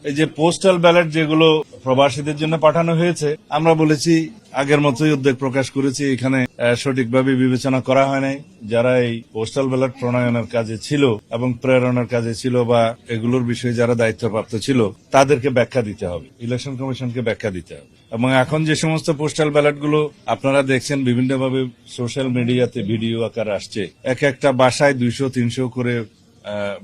এই যে postal ballot যেগুলো প্রবাসীদের জন্য পাঠানো হয়েছে, আমরা বলেছি আগের মতোই উদ্বেগ প্রকাশ করেছি, এখানে সঠিকভাবে বিবেচনা করা হয় নাই। যারা এই পোস্টাল ব্যালট প্রণয়নের কাজে ছিল এবং প্রেরণের কাজে ছিল বা এগুলোর বিষয়ে যারা দায়িত্বপ্রাপ্ত ছিল তাদেরকে ব্যাখ্যা দিতে হবে, ইলেকশন কমিশনকে ব্যাখ্যা দিতে হবে। এবং এখন যে সমস্ত পোস্টাল ব্যালটগুলো আপনারা দেখছেন বিভিন্নভাবে সোশ্যাল মিডিয়াতে ভিডিও আকার আসছে, এক একটা বাসায় 200-300 করে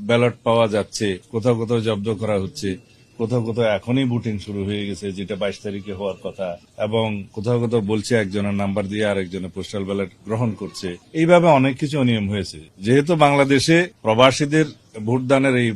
ব্যালট পাওয়া যাচ্ছে, কোথাও কোথাও জব্দ করা হচ্ছে, কোথাও কোথাও এখনই ভোটিং শুরু হয়ে গেছে, যেটা 22 তারিখে হওয়ার কথা, এবং কোথাও কোথাও বলছে একজনের নাম্বার দিয়ে আরেকজনের পোস্টাল ব্যালট গ্রহণ করছে। এইভাবে অনেক কিছু অনিয়ম হয়েছে। যেহেতু বাংলাদেশে প্রবাসীদের ভোটদানের এই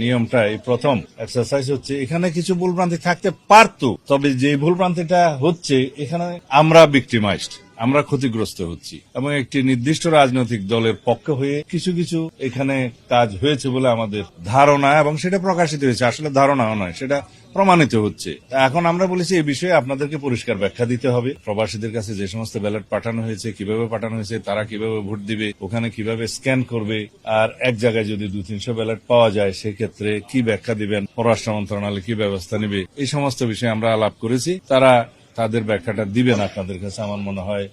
নিয়মটা এই প্রথম এক্সারসাইজ হচ্ছে, এখানে কিছু ভুলভ্রান্তি থাকতে পারত, তবে যে ভুলভ্রান্তিটা হচ্ছে এখানে আমরা ভিক্টিমাইজড, আমরা ক্ষতিগ্রস্ত হচ্ছি এবং একটি নির্দিষ্ট রাজনৈতিক দলের পক্ষে হয়ে কিছু কিছু এখানে কাজ হয়েছে বলে আমাদের ধারণা, এবং সেটা প্রকাশিত হয়েছে, আসলে ধারণাও নয়, সেটা প্রমাণিত হচ্ছে। এখন আমরা বলেছি এই বিষয়ে আপনাদেরকে পরিষ্কার ব্যাখ্যা দিতে হবে। প্রবাসীদের কাছে যে সমস্ত ব্যালট পাঠানো হয়েছে, কিভাবে পাঠানো হয়েছে, তারা কিভাবে ভোট দিবে, ওখানে কিভাবে স্ক্যান করবে, আর এক জায়গায় যদি 200-300 ব্যালট পাওয়া যায় সেক্ষেত্রে কি ব্যাখ্যা দিবেন, পররাষ্ট্র মন্ত্রণালয় কি ব্যবস্থা নেবে, এই সমস্ত বিষয়ে আমরা আলাপ করেছি। তারা তাদের ব্যাখ্যাটা দিবেন আপনাদের কাছে, আমার মনে হয়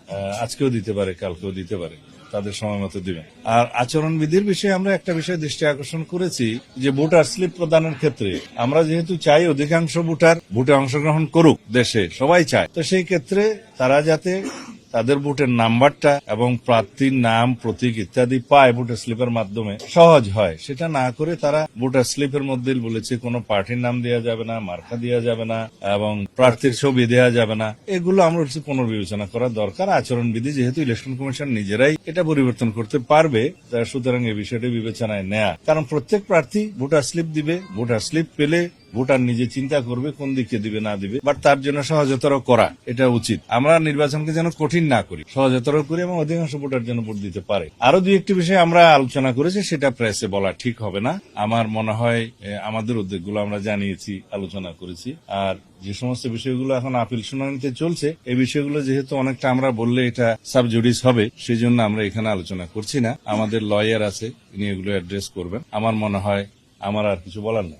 আজকেও দিতে পারে, কালকেও দিতে পারে, তাদের সময় মতো দিবেন। আর আচরণবিধির বিষয়ে আমরা একটা বিষয় দৃষ্টি আকর্ষণ করেছি যে ভোটার স্লিপ প্রদানের ক্ষেত্রে আমরা যেহেতু চাই অধিকাংশ ভোটার ভোটে অংশগ্রহণ করুক, দেশে সবাই চায়, তো সেই ক্ষেত্রে তারা যাতে তাদের ভোটের নাম্বারটা এবং প্রার্থীর নাম, প্রতীক ইত্যাদি পায় ভোটার স্লিপের মাধ্যমে, সহজ হয়। সেটা না করে তারা ভোটার স্লিপের মধ্যে বলেছে কোনো পার্টির নাম দেওয়া যাবে না, মার্কা দেওয়া যাবে না এবং প্রার্থীর ছবি দেওয়া যাবে না। এগুলো আমরা পুনর্বিবেচনা করা দরকার। আচরণবিধি যেহেতু ইলেকশন কমিশন নিজেরাই এটা পরিবর্তন করতে পারবে, সুতরাং এই বিষয়টি বিবেচনায় নেয়া। কারণ প্রত্যেক প্রার্থী ভোটার স্লিপ দিবে, ভোটার স্লিপ পেলে ভোটার নিজে চিন্তা করবে কোন দিকে দিবে না দিবে, বাট তার জন্য সহজতর করা এটা উচিত। আমরা নির্বাচনকে যেন কঠিন না করি, সহজতর করি এবং অধিকাংশ ভোটার যেন ভোট দিতে পারে। আরো দুই একটি বিষয় আমরা আলোচনা করেছি, সেটা প্রেসে বলা ঠিক হবে না। আমার মনে হয় আমাদের উদ্যোগগুলো আমরা জানিয়েছি, আলোচনা করেছি। আর যে সমস্ত বিষয়গুলো এখন আপিল শুনানিতে চলছে, এই বিষয়গুলো যেহেতু অনেকটা আমরা বললে এটা সাবজুডিস হবে, সেই জন্য আমরা এখানে আলোচনা করছি না। আমাদের লয়ার আছে, তিনি এগুলো অ্যাড্রেস করবেন। আমার মনে হয় আমার আর কিছু বলার নেই।